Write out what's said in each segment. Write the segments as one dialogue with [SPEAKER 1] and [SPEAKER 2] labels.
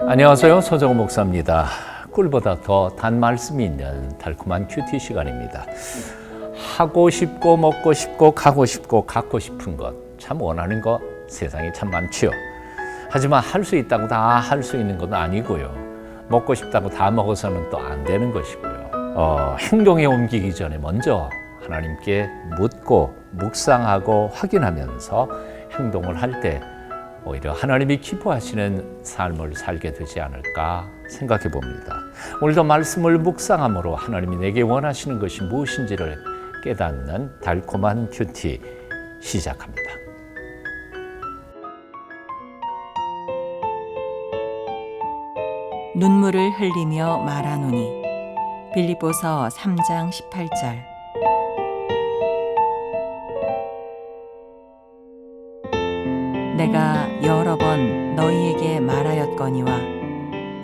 [SPEAKER 1] 안녕하세요. 서정호 목사입니다. 꿀보다 더 단 말씀이 있는 달콤한 큐티 시간입니다. 하고 싶고 먹고 싶고 가고 싶고 갖고 싶은 것, 참 원하는 것 세상에 참 많지요. 하지만 할 수 있다고 다 할 수 있는 건 아니고요. 먹고 싶다고 다 먹어서는 또 안 되는 것이고요. 행동에 옮기기 전에 먼저 하나님께 묻고 묵상하고 확인하면서 행동을 할 때 오히려 하나님이 기뻐하시는 삶을 살게 되지 않을까 생각해 봅니다. 오늘도 말씀을 묵상함으로 하나님이 내게 원하시는 것이 무엇인지를 깨닫는 달콤한 큐티 시작합니다.
[SPEAKER 2] 눈물을 흘리며 말하노니 빌립보서 3장 18절. 내가 여러 번 너희에게 말하였거니와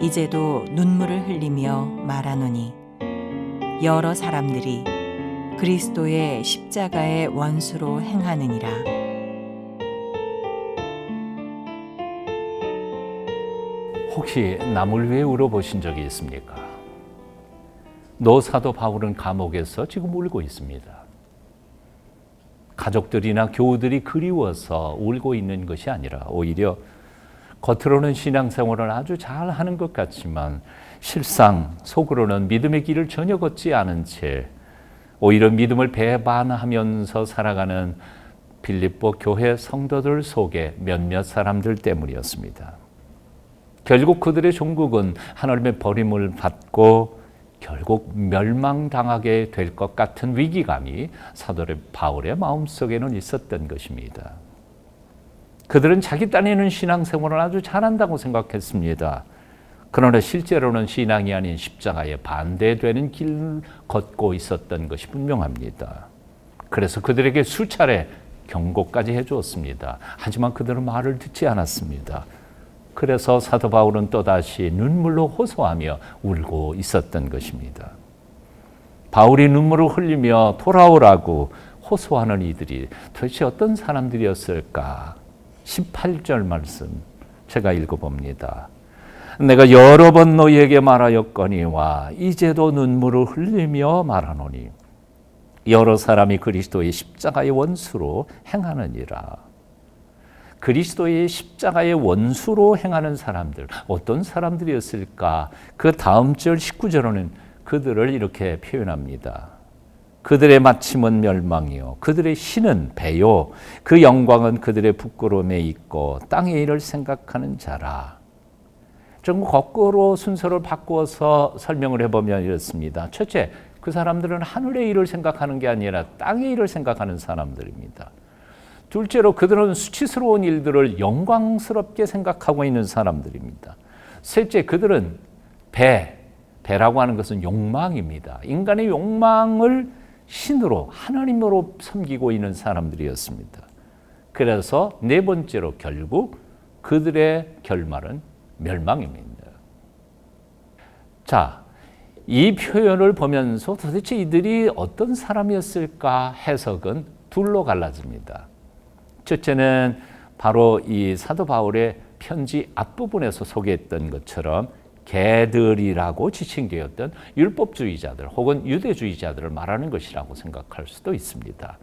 [SPEAKER 2] 이제도 눈물을 흘리며 말하노니 여러 사람들이 그리스도의 십자가의 원수로 행하느니라.
[SPEAKER 1] 혹시 남을 위해 울어보신 적이 있습니까? 노 사도 바울은 감옥에서 지금 울고 있습니다. 가족들이나 교우들이 그리워서 울고 있는 것이 아니라 오히려 겉으로는 신앙생활을 아주 잘하는 것 같지만 실상 속으로는 믿음의 길을 전혀 걷지 않은 채 오히려 믿음을 배반하면서 살아가는 빌립보 교회 성도들 속에 몇몇 사람들 때문이었습니다. 결국 그들의 종국은 하나님의 버림을 받고 결국 멸망당하게 될 것 같은 위기감이 사도 바울의 마음속에는 있었던 것입니다. 그들은 자기 딴에는 신앙생활을 아주 잘한다고 생각했습니다. 그러나 실제로는 신앙이 아닌 십자가에 반대되는 길을 걷고 있었던 것이 분명합니다. 그래서 그들에게 수차례 경고까지 해주었습니다. 하지만 그들은 말을 듣지 않았습니다. 그래서 사도 바울은 또다시 눈물로 호소하며 울고 있었던 것입니다. 바울이 눈물을 흘리며 돌아오라고 호소하는 이들이 도대체 어떤 사람들이었을까? 18절 말씀 제가 읽어봅니다. 내가 여러 번 너희에게 말하였거니와 이제도 눈물을 흘리며 말하노니 여러 사람이 그리스도의 십자가의 원수로 행하느니라. 그리스도의 십자가의 원수로 행하는 사람들, 어떤 사람들이었을까? 그 다음 절 19절로는 그들을 이렇게 표현합니다. 그들의 마침은 멸망이요 그들의 신은 배요 그 영광은 그들의 부끄러움에 있고 땅의 일을 생각하는 자라. 좀 거꾸로 순서를 바꾸어서 설명을 해보면 이렇습니다. 첫째, 그 사람들은 하늘의 일을 생각하는 게 아니라 땅의 일을 생각하는 사람들입니다. 둘째로 그들은 수치스러운 일들을 영광스럽게 생각하고 있는 사람들입니다. 셋째, 그들은 배라고 하는 것은 욕망입니다. 인간의 욕망을 신으로 하나님으로 섬기고 있는 사람들이었습니다. 그래서 네 번째로 결국 그들의 결말은 멸망입니다. 자, 이 표현을 보면서 도대체 이들이 어떤 사람이었을까 해석은 둘로 갈라집니다. 첫째는 바로 이 사도 바울의 편지 앞부분에서 소개했던 것처럼 개들이라고 지칭되었던 율법주의자들 혹은 유대주의자들을 말하는 것이라고 생각할 수도 있습니다.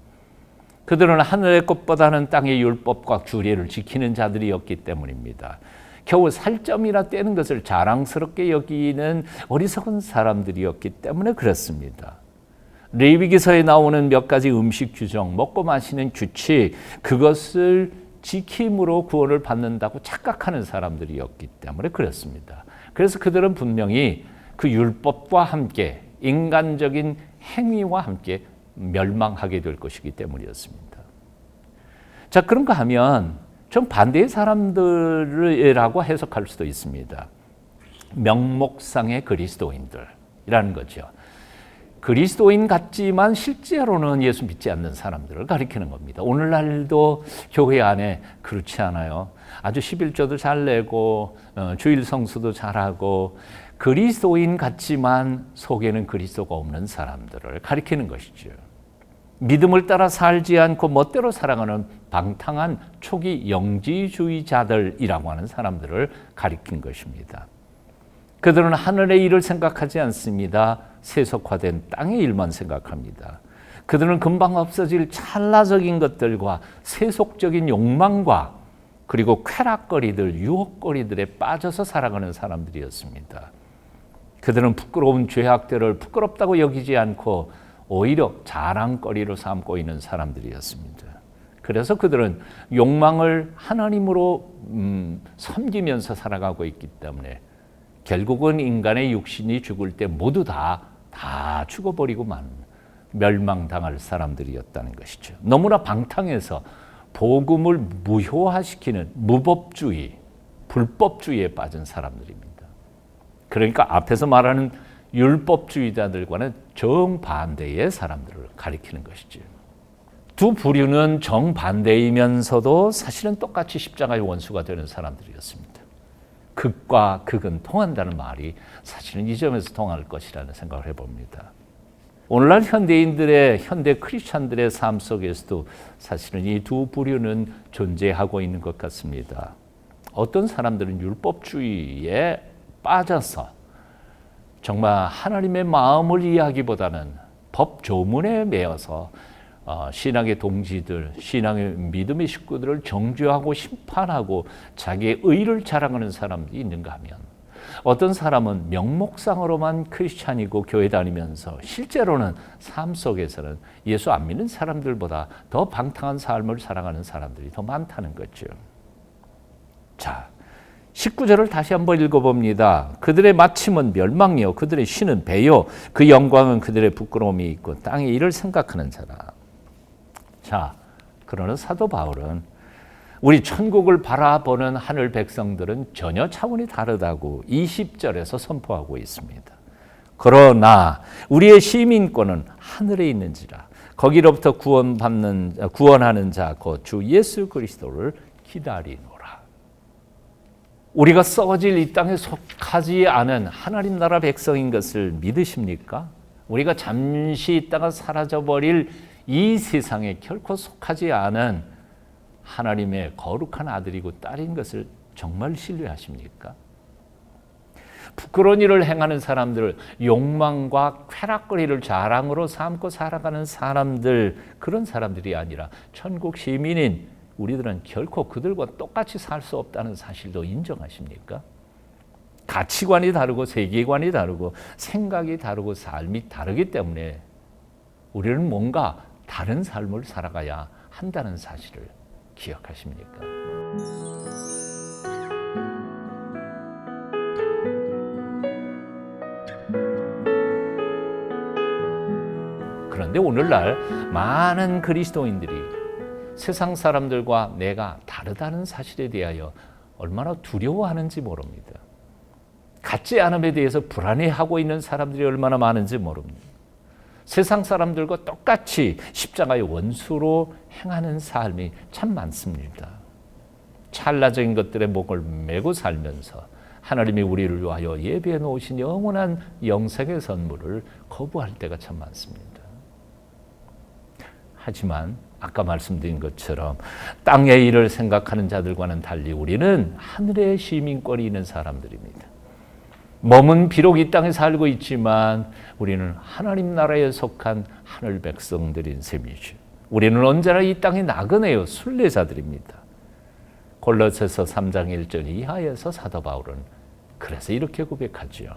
[SPEAKER 1] 그들은 하늘의 것보다는 땅의 율법과 규례를 지키는 자들이었기 때문입니다. 겨우 살점이나 떼는 것을 자랑스럽게 여기는 어리석은 사람들이었기 때문에 그렇습니다. 레위기서에 나오는 몇 가지 음식 규정, 먹고 마시는 규칙, 그것을 지킴으로 구원을 받는다고 착각하는 사람들이었기 때문에 그렇습니다. 그래서 그들은 분명히 그 율법과 함께 인간적인 행위와 함께 멸망하게 될 것이기 때문이었습니다. 자, 그런가 하면 좀 반대의 사람들이라고 해석할 수도 있습니다. 명목상의 그리스도인들이라는 거죠. 그리스도인 같지만 실제로는 예수 믿지 않는 사람들을 가리키는 겁니다. 오늘날도 교회 안에 그렇지 않아요. 아주 11조도 잘 내고 주일 성수도 잘하고 그리스도인 같지만 속에는 그리스도가 없는 사람들을 가리키는 것이죠. 믿음을 따라 살지 않고 멋대로 살아가는 방탕한 초기 영지주의자들이라고 하는 사람들을 가리킨 것입니다. 그들은 하늘의 일을 생각하지 않습니다. 세속화된 땅의 일만 생각합니다. 그들은 금방 없어질 찰나적인 것들과 세속적인 욕망과 그리고 쾌락거리들, 유혹거리들에 빠져서 살아가는 사람들이었습니다. 그들은 부끄러운 죄악들을 부끄럽다고 여기지 않고 오히려 자랑거리로 삼고 있는 사람들이었습니다. 그래서 그들은 욕망을 하나님으로 섬기면서 살아가고 있기 때문에 결국은 인간의 육신이 죽을 때 모두 다 죽어버리고만 멸망당할 사람들이었다는 것이죠. 너무나 방탕해서 복음을 무효화시키는 무법주의, 불법주의에 빠진 사람들입니다. 그러니까 앞에서 말하는 율법주의자들과는 정반대의 사람들을 가리키는 것이죠. 두 부류는 정반대이면서도 사실은 똑같이 십자가의 원수가 되는 사람들이었습니다. 극과 극은 통한다는 말이 사실은 이 점에서 통할 것이라는 생각을 해봅니다. 오늘날 현대 크리스찬들의 삶 속에서도 사실은 이 두 부류는 존재하고 있는 것 같습니다. 어떤 사람들은 율법주의에 빠져서 정말 하나님의 마음을 이해하기보다는 법 조문에 매여서 신앙의 동지들, 신앙의 믿음의 식구들을 정죄하고 심판하고 자기의 의를 자랑하는 사람들이 있는가 하면 어떤 사람은 명목상으로만 크리스찬이고 교회 다니면서 실제로는 삶 속에서는 예수 안 믿는 사람들보다 더 방탕한 삶을 살아가는 사람들이 더 많다는 거죠. 자, 19절을 다시 한번 읽어봅니다. 그들의 마침은 멸망이요 그들의 쉬는 배요 그 영광은 그들의 부끄러움이 있고 땅의 일을 생각하는 자라. 자, 그러나 사도 바울은 우리 천국을 바라보는 하늘 백성들은 전혀 차원이 다르다고 20절에서 선포하고 있습니다. 그러나 우리의 시민권은 하늘에 있는지라 거기로부터 구원하는 자 곧 주 예수 그리스도를 기다리노라. 우리가 썩어질 이 땅에 속하지 않은 하나님 나라 백성인 것을 믿으십니까? 우리가 잠시 있다가 사라져버릴 이 세상에 결코 속하지 않은 하나님의 거룩한 아들이고 딸인 것을 정말 신뢰하십니까? 부끄러운 일을 행하는 사람들, 욕망과 쾌락거리를 자랑으로 삼고 살아가는 사람들, 그런 사람들이 아니라 천국 시민인 우리들은 결코 그들과 똑같이 살 수 없다는 사실도 인정하십니까? 가치관이 다르고 세계관이 다르고 생각이 다르고 삶이 다르기 때문에 우리는 뭔가 다른 삶을 살아가야 한다는 사실을 기억하십니까? 그런데 오늘날 많은 그리스도인들이 세상 사람들과 내가 다르다는 사실에 대하여 얼마나 두려워하는지 모릅니다. 같지 않음에 대해서 불안해하고 있는 사람들이 얼마나 많은지 모릅니다. 세상 사람들과 똑같이 십자가의 원수로 행하는 삶이 참 많습니다. 찰나적인 것들에 목을 메고 살면서 하나님이 우리를 위하여 예비해 놓으신 영원한 영생의 선물을 거부할 때가 참 많습니다. 하지만 아까 말씀드린 것처럼 땅의 일을 생각하는 자들과는 달리 우리는 하늘의 시민권이 있는 사람들입니다. 몸은 비록 이 땅에 살고 있지만 우리는 하나님 나라에 속한 하늘 백성들인 셈이죠. 우리는 언제나 이 땅의 나그네요 순례자들입니다. 골로새서 3장 1절 이하에서 사도 바울은 그래서 이렇게 고백하지요.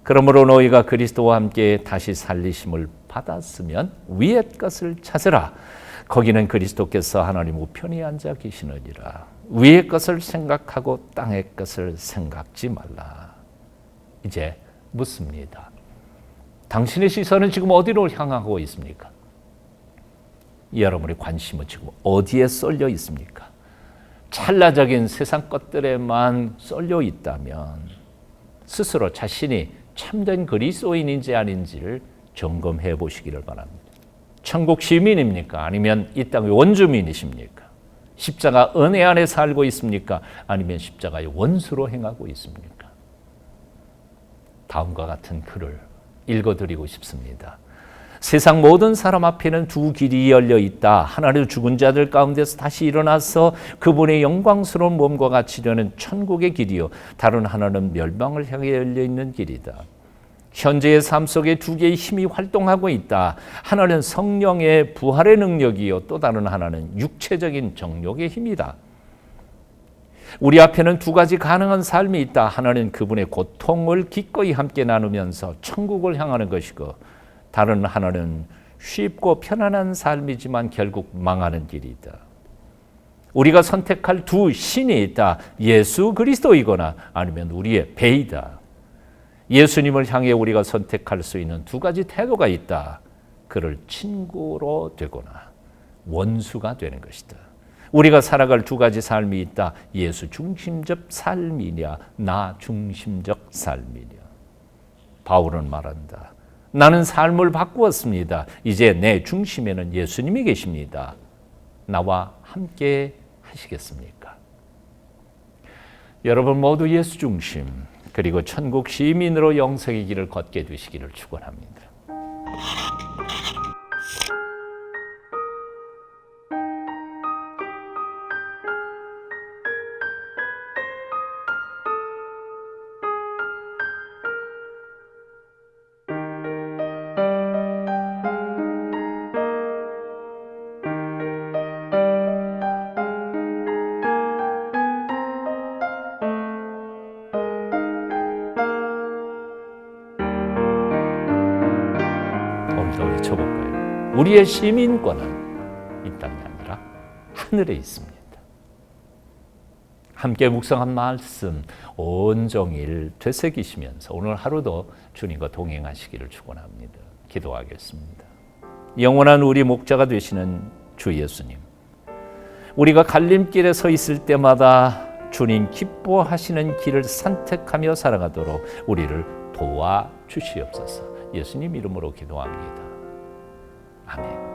[SPEAKER 1] 그러므로 너희가 그리스도와 함께 다시 살리심을 받았으면 위의 것을 찾으라. 거기는 그리스도께서 하나님 우편에 앉아 계시느니라. 위의 것을 생각하고 땅의 것을 생각지 말라. 이제 묻습니다. 당신의 시선은 지금 어디로 향하고 있습니까? 여러분의 관심은 지금 어디에 쏠려 있습니까? 찰나적인 세상 것들에만 쏠려 있다면 스스로 자신이 참된 그리스도인인지 아닌지를 점검해 보시기를 바랍니다. 천국 시민입니까? 아니면 이 땅의 원주민이십니까? 십자가 은혜 안에 살고 있습니까? 아니면 십자가의 원수로 행하고 있습니까? 다음과 같은 글을 읽어드리고 싶습니다. 세상 모든 사람 앞에는 두 길이 열려 있다. 하나는 죽은 자들 가운데서 다시 일어나서 그분의 영광스러운 몸과 같이 되는 천국의 길이요, 다른 하나는 멸망을 향해 열려 있는 길이다. 현재의 삶 속에 두 개의 힘이 활동하고 있다. 하나는 성령의 부활의 능력이요, 또 다른 하나는 육체적인 정욕의 힘이다. 우리 앞에는 두 가지 가능한 삶이 있다. 하나는 그분의 고통을 기꺼이 함께 나누면서 천국을 향하는 것이고, 다른 하나는 쉽고 편안한 삶이지만 결국 망하는 길이다. 우리가 선택할 두 신이 있다. 예수 그리스도이거나 아니면 우리의 배이다. 예수님을 향해 우리가 선택할 수 있는 두 가지 태도가 있다. 그를 친구로 되거나 원수가 되는 것이다. 우리가 살아갈 두 가지 삶이 있다. 예수 중심적 삶이냐, 나 중심적 삶이냐. 바울은 말한다. 나는 삶을 바꾸었습니다. 이제 내 중심에는 예수님이 계십니다. 나와 함께 하시겠습니까? 여러분 모두 예수 중심, 그리고 천국 시민으로 영생의 길을 걷게 되시기를 축원합니다. 오늘도 외쳐볼까요? 우리의 시민권은 이 땅이 아니라 하늘에 있습니다. 함께 묵상한 말씀 온종일 되새기시면서 오늘 하루도 주님과 동행하시기를 축원합니다. 기도하겠습니다. 영원한 우리 목자가 되시는 주 예수님, 우리가 갈림길에 서 있을 때마다 주님 기뻐하시는 길을 선택하며 살아가도록 우리를 도와주시옵소서. 예수님 이름으로 기도합니다. 아멘.